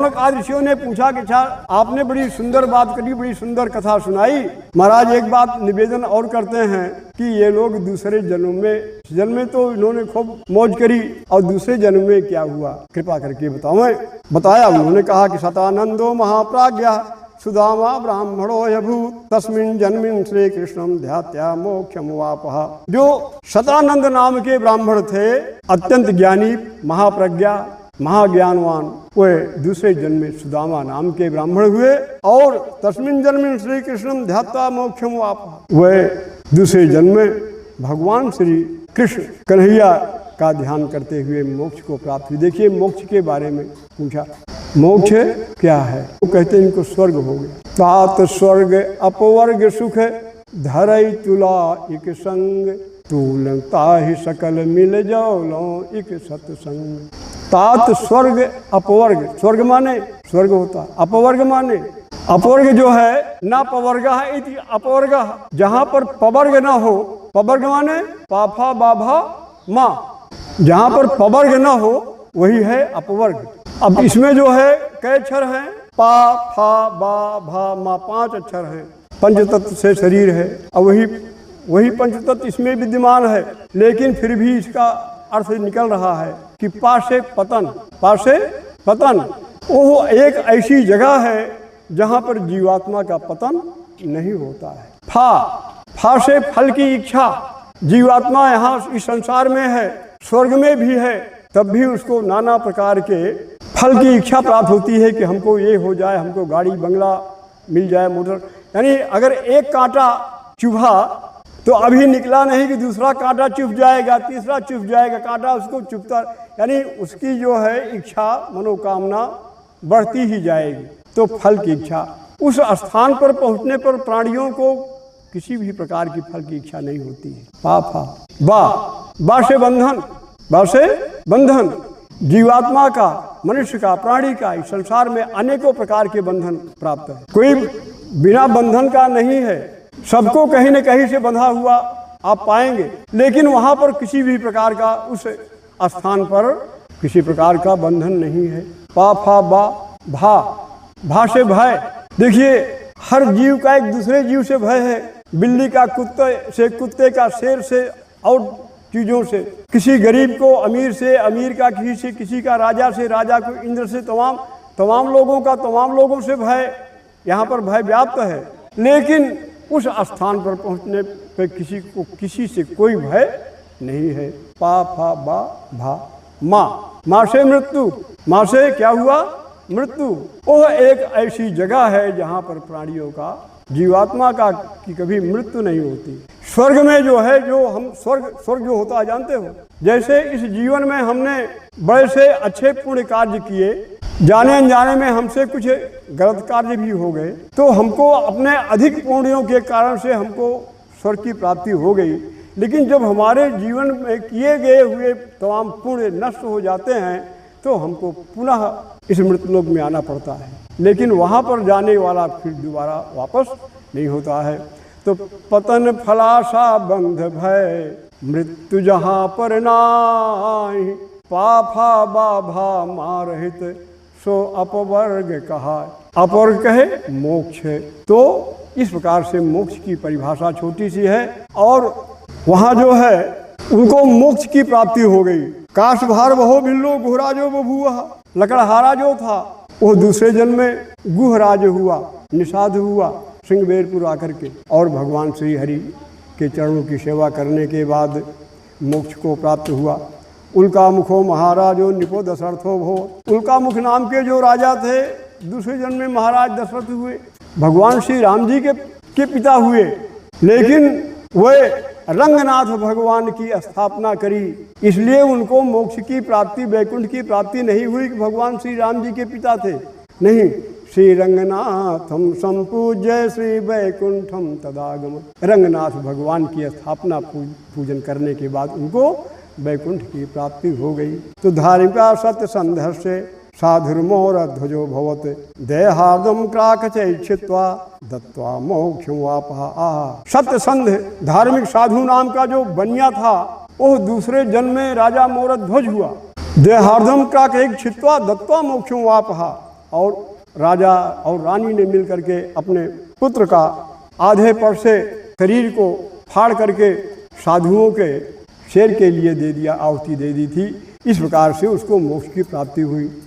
आज ऋषियों ने पूछा कि अच्छा आपने बड़ी सुंदर बात करी, बड़ी सुंदर कथा सुनाई, महाराज एक बात निवेदन और करते हैं कि ये लोग दूसरे जन्म में तो इन्होंने खूब मौज करी और दूसरे जन्म में क्या हुआ, कृपा करके बताया। उन्होंने कहा कि सतानंदो महाप्राज्ञा सुदामा ब्राह्मणो यभूत तस्मिन् जन्मिन् श्री कृष्णम ध्यात्या मोक्षम वापहा। जो सतानंद नाम के ब्राह्मण थे, अत्यंत ज्ञानी, महाप्रज्ञा, महाज्ञानवान, वे दूसरे जन्म में सुदामा नाम के ब्राह्मण हुए और तस्मिन् जन्मिन् श्री कृष्णम ध्यात्वा मोक्षम वापहा, वे दूसरे जन्म में भगवान श्री कृष्ण कन्हैया का ध्यान करते हुए मोक्ष को प्राप्त हुई। देखिए मोक्ष के बारे में पूछा, मोक्ष क्या है? वो कहते हैं इनको स्वर्ग हो गया। तात स्वर्ग अपवर्ग सुख धरई तुला इक संग तूलता ही सकल मिल जाओ लो इक सत्संग। तात स्वर्ग अपवर्ग, स्वर्ग माने स्वर्ग होता, अपवर्ग माने अपवर्ग जो है ना पवर्ग है इति अपवर्ग, जहाँ पर पवर्ग ना हो, पवर्ग माने पाफा बाभा माँ, जहाँ पर पवर्ग ना हो वही है अपवर्ग। अब इसमें जो है कई अक्षर हैं, पा फा बा भा मा, 5 अक्षर हैं, पंचतत्व से शरीर है और वही पंचतत्व इसमें विद्यमान है, लेकिन फिर भी इसका अर्थ निकल रहा है कि पा से पतन। वो एक ऐसी जगह है जहाँ पर जीवात्मा का पतन नहीं होता है। फा से फल की इच्छा, जीवात्मा यहाँ इस संसार में है, स्वर्ग में भी है, तब भी उसको नाना प्रकार के फल की इच्छा प्राप्त होती है कि हमको ये हो जाए, हमको गाड़ी बंगला मिल जाए, मोटर। यानी अगर एक कांटा चुभा तो अभी निकला नहीं कि दूसरा कांटा चुभ जाएगा, तीसरा चुभ जाएगा, कांटा उसको चुभता, यानी उसकी जो है इच्छा मनोकामना बढ़ती ही जाएगी। तो फल की इच्छा, उस स्थान पर पहुंचने पर प्राणियों को किसी भी प्रकार की फल की इच्छा नहीं होती है। पाफा बा से बंधन, जीवात्मा का, मनुष्य का, प्राणी का इस संसार में अनेकों प्रकार के बंधन प्राप्त है, कोई बिना बंधन का नहीं है, सबको कहीं न कहीं से बंधा हुआ आप पाएंगे, लेकिन वहां पर किसी भी प्रकार का, उस स्थान पर किसी प्रकार का बंधन नहीं है। पाफा भा से भय, देखिए हर जीव का एक दूसरे जीव से भय है, बिल्ली का कुत्ते का, शेर से और चीजों से, किसी गरीब को अमीर से, अमीर का किसी से, किसी का राजा से, राजा को इंद्र से, तमाम लोगों का तमाम लोगों से भय, यहाँ पर भय व्याप्त है। लेकिन उस स्थान पर पहुँचने पर किसी को किसी से कोई भय नहीं है। पा फा बा भा माँ से मृत्यु, माँ से क्या हुआ? मृत्यु। वह एक ऐसी जगह है जहाँ पर प्राणियों का, जीवात्मा का की कभी मृत्यु नहीं होती। स्वर्ग में जो है, जो हम स्वर्ग जो होता है जानते हो, जैसे इस जीवन में हमने बड़े से अच्छे पुण्य कार्य किए, जाने अनजाने में हमसे कुछ गलत कार्य भी हो गए, तो हमको अपने अधिक पुण्यों के कारण से हमको स्वर्ग की प्राप्ति हो गई। लेकिन जब हमारे जीवन में किए गए हुए तमाम पुण्य नष्ट हो जाते हैं तो हमको पुनः इस मृत्युलोक में आना पड़ता है, लेकिन वहाँ पर जाने वाला फिर दोबारा वापस नहीं होता है। तो पतन फलाशा बंध भय मृत्यु जहाँ पर नाहि, पाफा बाभा मारहित सो अपवर्ग कहा। अपवर्ग कहे मोक्ष है। तो इस प्रकार से मोक्ष की परिभाषा छोटी सी है और वहाँ जो है उनको मोक्ष की प्राप्ति हो गई। काश भार बहो भिल्लो गुहराजो बभुआ, लकड़हारा जो था वो दूसरे जन्म में गुहराज हुआ, निषाद हुआ सिंहबेरपुर आकर के, और भगवान श्री हरि के चरणों की सेवा करने के बाद मोक्ष को प्राप्त हुआ। उल्का मुखो महाराजो निपो दशरथो भो, उल्का मुख नाम के जो राजा थे दूसरे जन्म में महाराज दशरथ हुए, भगवान श्री राम जी के पिता हुए, लेकिन वे रंगनाथ भगवान की स्थापना करी, इसलिए उनको मोक्ष की प्राप्ति, वैकुंठ की प्राप्ति नहीं हुई कि भगवान श्री राम जी के पिता थे, नहीं। श्री रंगनाथम संपूज्य श्री वैकुंठम तदागम, रंगनाथ भगवान की स्थापना पूजन करने के बाद उनको वैकुंठ की प्राप्ति हो गई। तो धार्मिका सत्य संघर्ष से साधुर्मोर ध्वजो भवत देहार्दम क्राकचैक्षित्वा दत्वा मोक्षं वापहा। सत्य संध धार्मिक साधु नाम का जो बनिया था वो दूसरे जन्म में राजा मोर ध्वज हुआ। देहार्दम क्राकचैक्षित्वा दत्वा मोक्षं वापहा, और राजा और रानी ने मिल करके अपने पुत्र का आधे पर से शरीर को फाड़ करके साधुओं के शेर के लिए दे दिया, आहुति दे दी थी। इस प्रकार से उसको मोक्ष की प्राप्ति हुई।